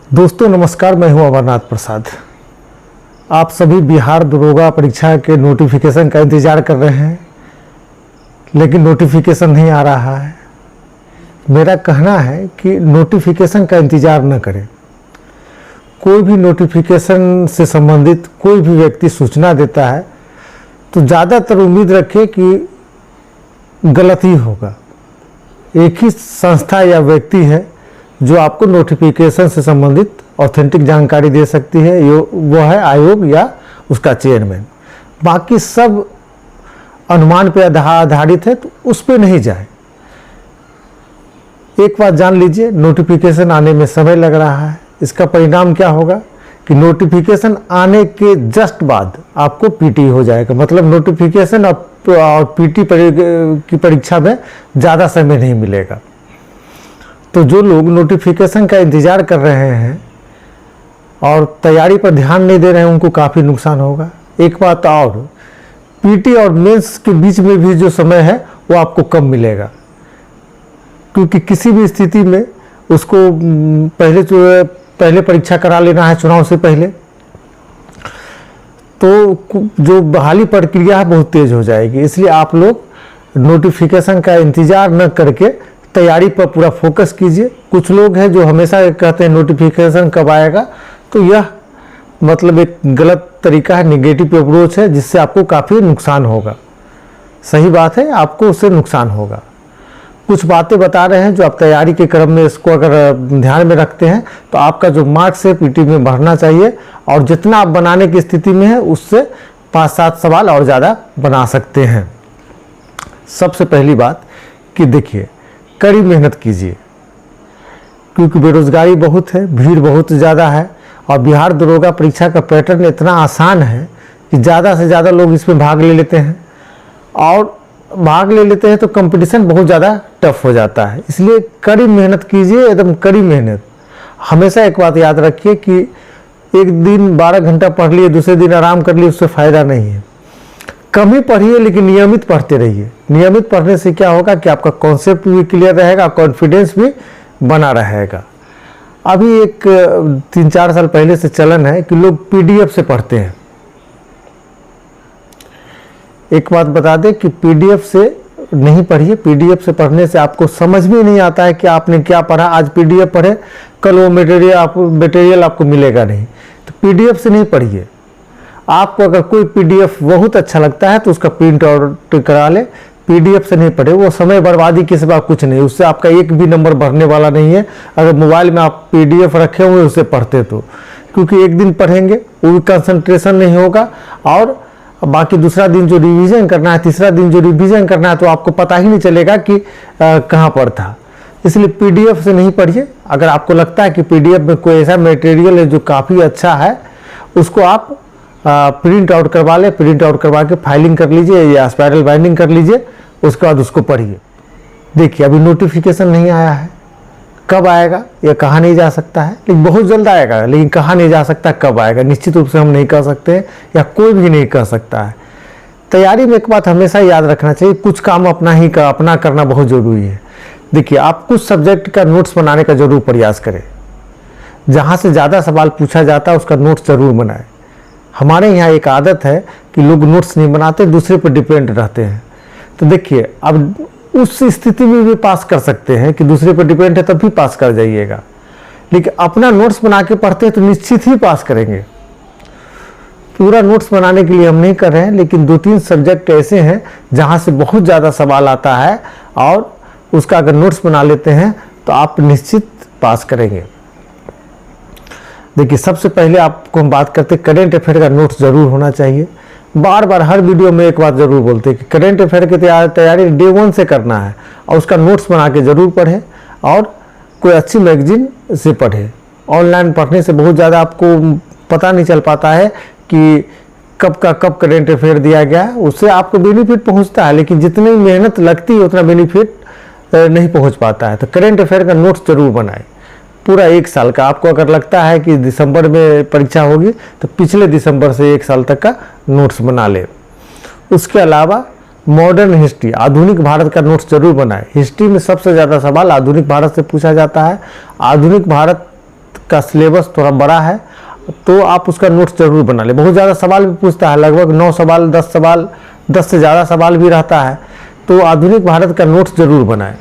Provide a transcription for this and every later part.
दोस्तों नमस्कार, मैं हूं अमरनाथ प्रसाद। आप सभी बिहार दरोगा परीक्षा के नोटिफिकेशन का इंतज़ार कर रहे हैं, लेकिन नोटिफिकेशन नहीं आ रहा है। मेरा कहना है कि नोटिफिकेशन का इंतज़ार न करें। कोई भी नोटिफिकेशन से संबंधित कोई भी व्यक्ति सूचना देता है तो ज़्यादातर उम्मीद रखें कि गलत ही होगा। एक ही संस्था या व्यक्ति है जो आपको नोटिफिकेशन से संबंधित ऑथेंटिक जानकारी दे सकती है, वो है आयोग या उसका चेयरमैन। बाकी सब अनुमान पे आधारित है, तो उस पे नहीं जाए। एक बात जान लीजिए, नोटिफिकेशन आने में समय लग रहा है। इसका परिणाम क्या होगा कि नोटिफिकेशन आने के जस्ट बाद आपको पीटी हो जाएगा। मतलब नोटिफिकेशन और पीटी की परीक्षा में ज़्यादा समय नहीं मिलेगा। तो जो लोग नोटिफिकेशन का इंतज़ार कर रहे हैं और तैयारी पर ध्यान नहीं दे रहे हैं, उनको काफ़ी नुकसान होगा। एक बात और, पीटी और मेंस के बीच में भी जो समय है वो आपको कम मिलेगा, क्योंकि किसी भी स्थिति में उसको पहले परीक्षा करा लेना है चुनाव से पहले, तो जो बहाली प्रक्रिया है बहुत तेज़ हो जाएगी। इसलिए आप लोग नोटिफिकेशन का इंतज़ार न करके तैयारी पर पूरा फोकस कीजिए। कुछ लोग हैं जो हमेशा कहते हैं नोटिफिकेशन कब आएगा, तो यह मतलब एक गलत तरीका है, निगेटिव अप्रोच है, जिससे आपको काफ़ी नुकसान होगा। सही बात है, आपको उससे नुकसान होगा। कुछ बातें बता रहे हैं जो आप तैयारी के क्रम में इसको अगर ध्यान में रखते हैं तो आपका जो मार्क्स है पीटी में बढ़ना चाहिए, और जितना आप बनाने की स्थिति में है उससे 5-7 सवाल और ज़्यादा बना सकते हैं। सबसे पहली बात कि देखिए, कड़ी मेहनत कीजिए, क्योंकि बेरोजगारी बहुत है, भीड़ बहुत ज़्यादा है, और बिहार दरोगा परीक्षा का पैटर्न इतना आसान है कि ज़्यादा से ज़्यादा लोग इसमें भाग ले लेते हैं, और भाग ले लेते हैं तो कंपटीशन बहुत ज़्यादा टफ हो जाता है। इसलिए कड़ी मेहनत कीजिए, एकदम कड़ी मेहनत। हमेशा एक बात याद रखिए कि एक दिन 12 घंटा पढ़ लिए, दूसरे दिन आराम कर लिए, उससे फ़ायदा नहीं है। कम ही पढ़िए, लेकिन नियमित पढ़ते रहिए। नियमित पढ़ने से क्या होगा कि आपका कॉन्सेप्ट भी क्लियर रहेगा, कॉन्फिडेंस भी बना रहेगा। अभी एक 3-4 साल पहले से चलन है कि लोग पीडीएफ से पढ़ते हैं। एक बात बता दें कि पीडीएफ से नहीं पढ़िए। पीडीएफ से पढ़ने से आपको समझ में नहीं आता है कि आपने क्या पढ़ा। आज पीडीएफ पढ़े, कल वो मटेरियल आपको मिलेगा नहीं। तो पीडीएफ से नहीं पढ़िए। आपको अगर कोई पीडीएफ बहुत अच्छा लगता है तो उसका प्रिंट आउट करा ले। पीडीएफ से नहीं पढ़े, वो समय बर्बादी के सिवा कुछ नहीं। उससे आपका एक भी नंबर बढ़ने वाला नहीं है अगर मोबाइल में आप पीडीएफ रखे हुए उससे पढ़ते तो, क्योंकि एक दिन पढ़ेंगे वो भी कंसंट्रेशन नहीं होगा, और बाकी दूसरा दिन जो रिवीजन करना है, तीसरा दिन जो रिवीजन करना है, तो आपको पता ही नहीं चलेगा कि कहाँ पर था। इसलिए पीडीएफ से नहीं पढ़िए। अगर आपको लगता है कि पीडीएफ में कोई ऐसा मटेरियल है जो काफ़ी अच्छा है, उसको आप प्रिंट आउट करवा ले। प्रिंट आउट करवा के फाइलिंग कर लीजिए या स्पाइरल बाइंडिंग कर लीजिए, उसके बाद उसको पढ़िए। देखिए, अभी नोटिफिकेशन नहीं आया है, कब आएगा यह कहा नहीं जा सकता है, लेकिन बहुत जल्द आएगा। लेकिन कहा नहीं जा सकता कब आएगा, निश्चित रूप से हम नहीं कह सकते या कोई भी नहीं कह सकता है। तैयारी में एक बात हमेशा याद रखना चाहिए, कुछ काम अपना करना बहुत ज़रूरी है। देखिए, आप कुछ सब्जेक्ट का नोट्स बनाने का जरूर प्रयास करें। जहाँ से ज़्यादा सवाल पूछा जाता है उसका नोट्स जरूर बनाएं। हमारे यहाँ एक आदत है कि लोग नोट्स नहीं बनाते, दूसरे पर डिपेंड रहते हैं। तो देखिए, अब उस स्थिति में भी पास कर सकते हैं कि दूसरे पर डिपेंड है, तब भी पास कर जाइएगा। लेकिन अपना नोट्स बना के पढ़ते हैं तो निश्चित ही पास करेंगे। पूरा नोट्स बनाने के लिए हम नहीं कर रहे हैं, लेकिन 2-3 सब्जेक्ट ऐसे हैं जहाँ से बहुत ज़्यादा सवाल आता है, और उसका अगर नोट्स बना लेते हैं तो आप निश्चित पास करेंगे। देखिए, सबसे पहले आपको हम बात करते हैं, करेंट अफेयर का नोट्स जरूर होना चाहिए। बार बार हर वीडियो में एक बात जरूर बोलते हैं कि करेंट अफेयर की तैयारी डे 1 से करना है, और उसका नोट्स बना के जरूर पढ़ें, और कोई अच्छी मैगजीन से पढ़ें। ऑनलाइन पढ़ने से बहुत ज़्यादा आपको पता नहीं चल पाता है कि कब का कब करेंट अफेयर दिया गया है। उससे आपको बेनिफिट पहुँचता है, लेकिन जितनी मेहनत लगती है उतना बेनिफिट नहीं पहुँच पाता है। तो करेंट अफेयर का नोट्स जरूर बनाएं, पूरा 1 साल का। आपको अगर लगता है कि दिसंबर में परीक्षा होगी तो पिछले दिसंबर से 1 साल तक का नोट्स बना ले। उसके अलावा मॉडर्न हिस्ट्री, आधुनिक भारत का नोट्स जरूर बनाएं। हिस्ट्री में सबसे ज़्यादा सवाल आधुनिक भारत से पूछा जाता है। आधुनिक भारत का सिलेबस थोड़ा बड़ा है तो आप उसका नोट्स जरूर बना लें। बहुत ज़्यादा सवाल भी पूछता है, लगभग 9 सवाल 10 सवाल 10 से ज़्यादा सवाल भी रहता है, तो आधुनिक भारत का नोट्स जरूर बनाएं।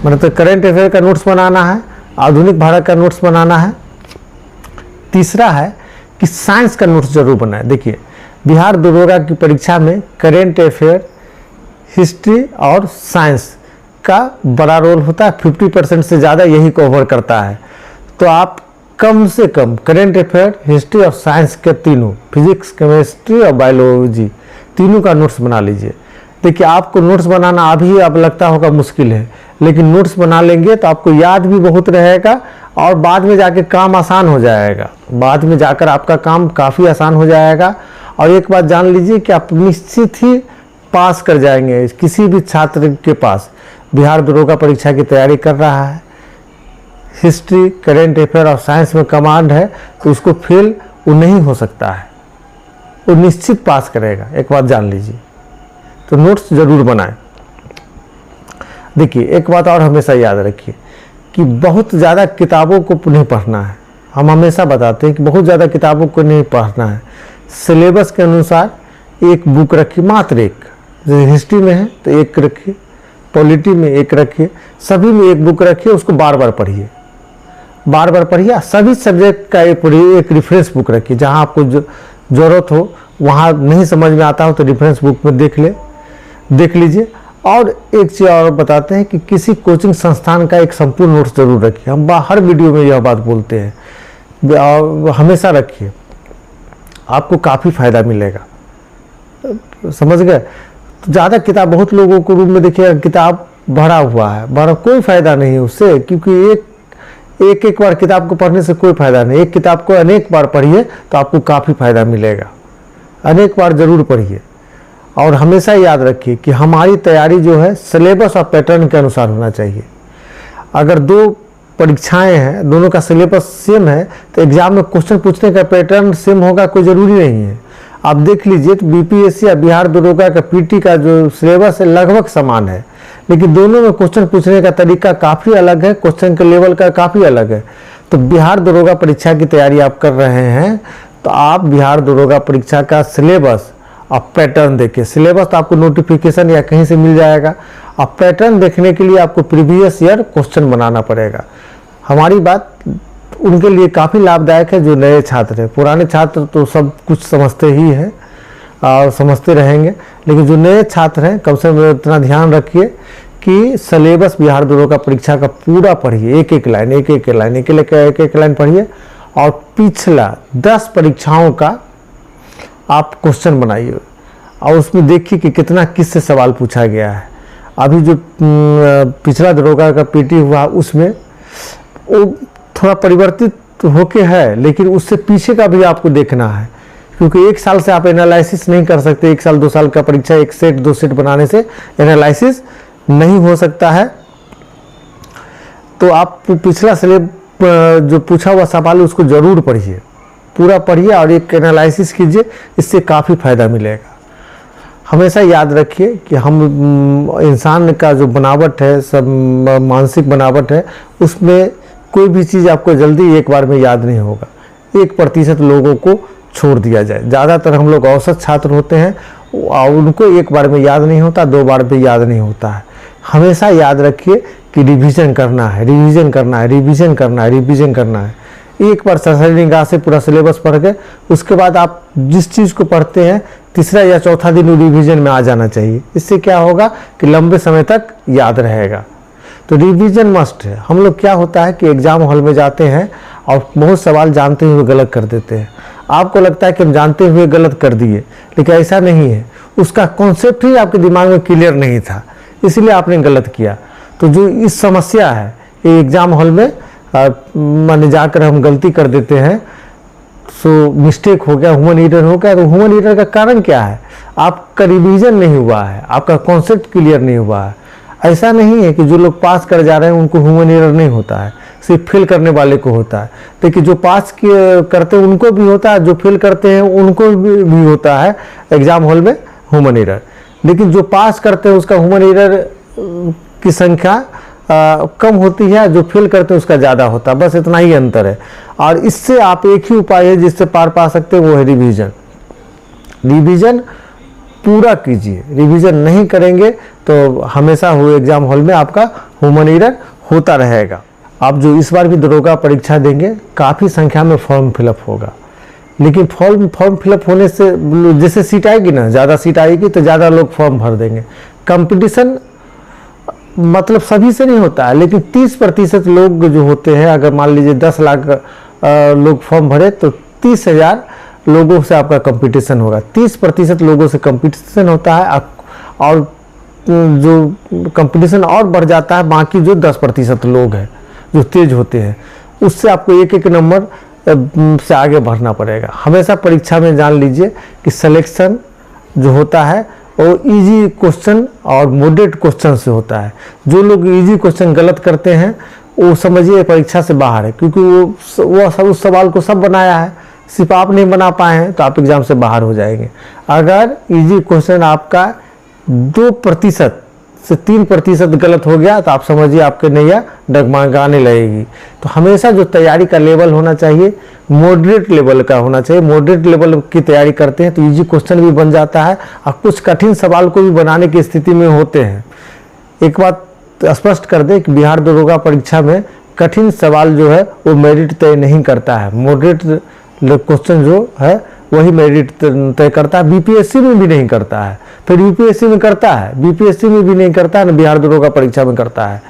मतलब करेंट अफेयर का नोट्स बनाना है, आधुनिक भारत का नोट्स बनाना है। तीसरा है कि साइंस का नोट्स जरूर बनाएं। देखिए बिहार दरोगा की परीक्षा में करेंट अफेयर, हिस्ट्री और साइंस का बड़ा रोल होता है, 50% से ज़्यादा यही कवर करता है। तो आप कम से कम करेंट अफेयर, हिस्ट्री और साइंस के तीनों, फिजिक्स, केमिस्ट्री और बायोलॉजी, तीनों का नोट्स बना लीजिए। देखिए आपको नोट्स बनाना अभी अब लगता होगा मुश्किल है, लेकिन नोट्स बना लेंगे तो आपको याद भी बहुत रहेगा और बाद में जाके काम आसान हो जाएगा। बाद में जाकर आपका काम काफ़ी आसान हो जाएगा। और एक बात जान लीजिए कि आप निश्चित ही पास कर जाएंगे। किसी भी छात्र के पास बिहार दरोगा परीक्षा की तैयारी कर रहा है, हिस्ट्री, करेंट अफेयर और साइंस में कमांड है, तो उसको फेल वो नहीं हो सकता है, वो निश्चित पास करेगा। एक बात जान लीजिए, तो नोट्स जरूर बनाएं। देखिए एक बात और हमेशा याद रखिए कि बहुत ज़्यादा किताबों को नहीं पढ़ना है। हम हमेशा बताते हैं कि बहुत ज़्यादा किताबों को नहीं पढ़ना है। सिलेबस के अनुसार एक बुक रखिए, मात्र एक। जैसे हिस्ट्री में है तो एक रखिए, पॉलिटी में एक रखिए, सभी में एक बुक रखिए, उसको बार बार पढ़िए, बार बार पढ़िए। सभी सब्जेक्ट का एक रेफरेंस बुक रखिए, जहाँ आपको ज़रूरत हो, वहाँ नहीं समझ में आता हो तो रेफरेंस बुक में देख लीजिए। और एक चीज़ और बताते हैं कि किसी कोचिंग संस्थान का एक संपूर्ण नोट्स जरूर रखिए। हम हर वीडियो में यह बात बोलते हैं, हमेशा रखिए, आपको काफ़ी फायदा मिलेगा। समझ गए? तो ज़्यादा किताब, बहुत लोगों को रूम में देखिए किताब भरा हुआ है, भरा, कोई फ़ायदा नहीं है उससे, क्योंकि एक बार किताब को पढ़ने से कोई फ़ायदा नहीं। एक किताब को अनेक बार पढ़िए तो आपको काफ़ी फायदा मिलेगा। अनेक बार जरूर पढ़िए और हमेशा याद रखिए कि हमारी तैयारी जो है सिलेबस और पैटर्न के अनुसार होना चाहिए। अगर दो परीक्षाएं हैं, दोनों का सिलेबस सेम है, तो एग्जाम में क्वेश्चन पूछने का पैटर्न सेम होगा कोई ज़रूरी नहीं है। आप देख लीजिए तो बीपीएससी या बिहार दरोगा का पीटी का जो सिलेबस है लगभग समान है, लेकिन दोनों में क्वेश्चन पूछने का तरीका काफ़ी अलग है, क्वेश्चन के लेवल का काफ़ी अलग है। तो बिहार दरोगा परीक्षा की तैयारी आप कर रहे हैं तो आप बिहार दरोगा परीक्षा का सिलेबस और पैटर्न देखिए। सिलेबस तो आपको नोटिफिकेशन या कहीं से मिल जाएगा, और पैटर्न देखने के लिए आपको प्रीवियस ईयर क्वेश्चन बनाना पड़ेगा। हमारी बात उनके लिए काफ़ी लाभदायक है जो नए छात्र हैं। पुराने छात्र तो सब कुछ समझते ही हैं और समझते रहेंगे, लेकिन जो नए छात्र हैं कम से कम इतना ध्यान रखिए कि सिलेबस बिहार दरोगा परीक्षा का पूरा पढ़िए, एक एक लाइन पढ़िए और पिछला 10 परीक्षाओं का आप क्वेश्चन बनाइए और उसमें देखिए कि कितना किससे सवाल पूछा गया है। अभी जो पिछला दरोगा का पीटी हुआ उसमें वो थोड़ा परिवर्तित होके है, लेकिन उससे पीछे का भी आपको देखना है, क्योंकि एक साल से आप एनालिसिस नहीं कर सकते। 1 साल 2 साल का परीक्षा 1 सेट 2 सेट बनाने से एनालिसिस नहीं हो सकता है। तो आप पिछला जो पूछा हुआ सवाल उसको जरूर पढ़िए, पूरा पढ़िए और एक एनालिसिस कीजिए, इससे काफ़ी फायदा मिलेगा। हमेशा याद रखिए कि हम इंसान का जो बनावट है, सब मानसिक बनावट है, उसमें कोई भी चीज़ आपको जल्दी एक बार में याद नहीं होगा। 1% लोगों को छोड़ दिया जाए। ज़्यादातर हम लोग औसत छात्र होते हैं और उनको एक बार में याद नहीं होता, 2 बार में याद नहीं होता है। हमेशा याद रखिए कि रिवीजन करना है, रिवीजन करना है, रिवीजन करना है, रिवीजन करना है। एक बार सरसरी निगाह से पूरा सिलेबस पढ़ के उसके बाद आप जिस चीज़ को पढ़ते हैं तीसरा या चौथा दिन रिवीजन में आ जाना चाहिए। इससे क्या होगा कि लंबे समय तक याद रहेगा। तो रिवीजन मस्ट है। हम लोग क्या होता है कि एग्ज़ाम हॉल में जाते हैं और बहुत सवाल जानते हुए गलत कर देते हैं। आपको लगता है कि हम जानते हुए गलत कर दिए, लेकिन ऐसा नहीं है। उसका कॉन्सेप्ट ही आपके दिमाग में क्लियर नहीं था, इसलिए आपने गलत किया। तो जो इस समस्या है ये एग्ज़ाम हॉल में माने जाकर हम गलती कर देते हैं, सो मिस्टेक हो गया, ह्यूमन एरर हो गया। तो ह्यूमन एरर का कारण क्या है? आपका रिवीजन नहीं हुआ है, आपका कॉन्सेप्ट क्लियर नहीं हुआ है। ऐसा नहीं है कि जो लोग पास कर जा रहे हैं उनको ह्यूमन एरर नहीं होता है, सिर्फ फेल करने वाले को होता है। लेकिन जो पास करते हैं उनको भी होता है, जो फेल करते हैं उनको भी होता है एग्जाम हॉल में ह्यूमन एरर। लेकिन जो पास करते हैं उसका ह्यूमन एरर की संख्या कम होती है, जो फेल करते हैं उसका ज़्यादा होता है, बस इतना ही अंतर है। और इससे आप एक ही उपाय है जिससे पार पा सकते हैं, वो है रिवीजन। रिवीजन पूरा कीजिए, रिवीजन नहीं करेंगे तो हमेशा हुए एग्जाम हॉल में आपका ह्यूमन एरर होता रहेगा। आप जो इस बार भी दरोगा परीक्षा देंगे, काफ़ी संख्या में फॉर्म फिलअप होगा, लेकिन फॉर्म फिलअप होने से जैसे सीट आएगी ना, ज़्यादा सीट आएगी तो ज़्यादा लोग फॉर्म भर देंगे। कंपटीशन मतलब सभी से नहीं होता है, लेकिन 30% लोग जो होते हैं, अगर मान लीजिए 10 लाख लोग फॉर्म भरे तो 30,000 लोगों से आपका कंपटीशन होगा। 30% लोगों से कंपटीशन होता है, और जो कंपटीशन और बढ़ जाता है, बाकी जो 10% लोग हैं जो तेज होते हैं, उससे आपको एक एक नंबर से आगे बढ़ना पड़ेगा। हमेशा परीक्षा में जान लीजिए कि सिलेक्शन जो होता है वो इजी क्वेश्चन और मॉडरेट क्वेश्चन से होता है। जो लोग इजी क्वेश्चन गलत करते हैं वो समझिए परीक्षा से बाहर है, क्योंकि वो सब उस सवाल को सब बनाया है, सिर्फ आप नहीं बना पाए हैं तो आप एग्जाम से बाहर हो जाएंगे। अगर इजी क्वेश्चन आपका 2% से 3% गलत हो गया तो आप समझिए आपके नैया डगमगाने लगेगी। तो हमेशा जो तैयारी का लेवल होना चाहिए मॉडरेट लेवल का होना चाहिए। मॉडरेट लेवल की तैयारी करते हैं तो इजी क्वेश्चन भी बन जाता है, और कुछ कठिन सवाल को भी बनाने की स्थिति में होते हैं। एक बात स्पष्ट कर दें कि बिहार दरोगा परीक्षा में कठिन सवाल जो है वो मेरिट तय नहीं करता है, मॉडरेट क्वेश्चन जो है वही मेरिट तय करता है। बीपीएससी में भी नहीं करता है, फिर यूपीएससी में करता है, बीपीएससी में भी नहीं करता है, ना बिहार दरोगा परीक्षा में करता है।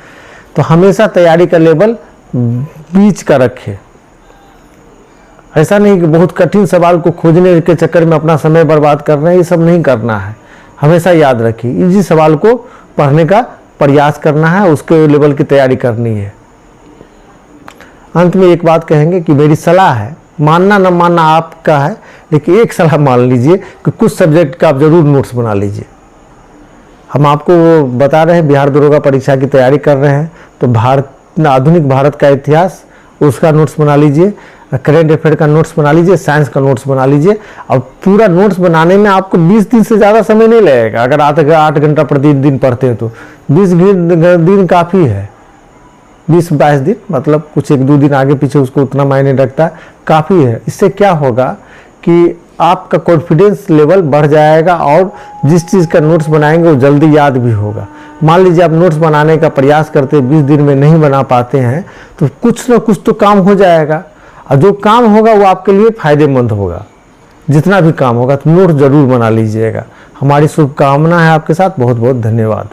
तो हमेशा तैयारी का लेवल बीच का रखें। ऐसा नहीं कि बहुत कठिन सवाल को खोजने के चक्कर में अपना समय बर्बाद करना है, ये सब नहीं करना है। हमेशा याद रखिए इजी सवाल को पढ़ने का प्रयास करना है, उसके लेवल की तैयारी करनी है। अंत में एक बात कहेंगे कि मेरी सलाह है, मानना न मानना आपका है, लेकिन एक सलाह मान लीजिए कि कुछ सब्जेक्ट का आप जरूर नोट्स बना लीजिए। हम आपको बता रहे हैं बिहार दरोगा परीक्षा की तैयारी कर रहे हैं, तो आधुनिक भारत का इतिहास उसका नोट्स बना लीजिए, करेंट अफेयर का नोट्स बना लीजिए, साइंस का नोट्स बना लीजिए। और पूरा नोट्स बनाने में आपको 20 दिन से ज़्यादा समय नहीं लगेगा। अगर 8 घंटा प्रतिदिन पढ़ते हैं तो 20 दिन काफ़ी है। 20-22 दिन मतलब कुछ 1-2 दिन आगे पीछे उसको उतना मायने रखता है, काफ़ी है। इससे क्या होगा कि आपका कॉन्फिडेंस लेवल बढ़ जाएगा, और जिस चीज़ का नोट्स बनाएंगे वो जल्दी याद भी होगा। मान लीजिए आप नोट्स बनाने का प्रयास करते हैं, 20 दिन में नहीं बना पाते हैं, तो कुछ ना कुछ तो काम हो जाएगा, और जो काम होगा वो आपके लिए फायदेमंद होगा। जितना भी काम होगा तो नोट्स जरूर बना लीजिएगा। हमारी शुभकामना है आपके साथ। बहुत बहुत धन्यवाद।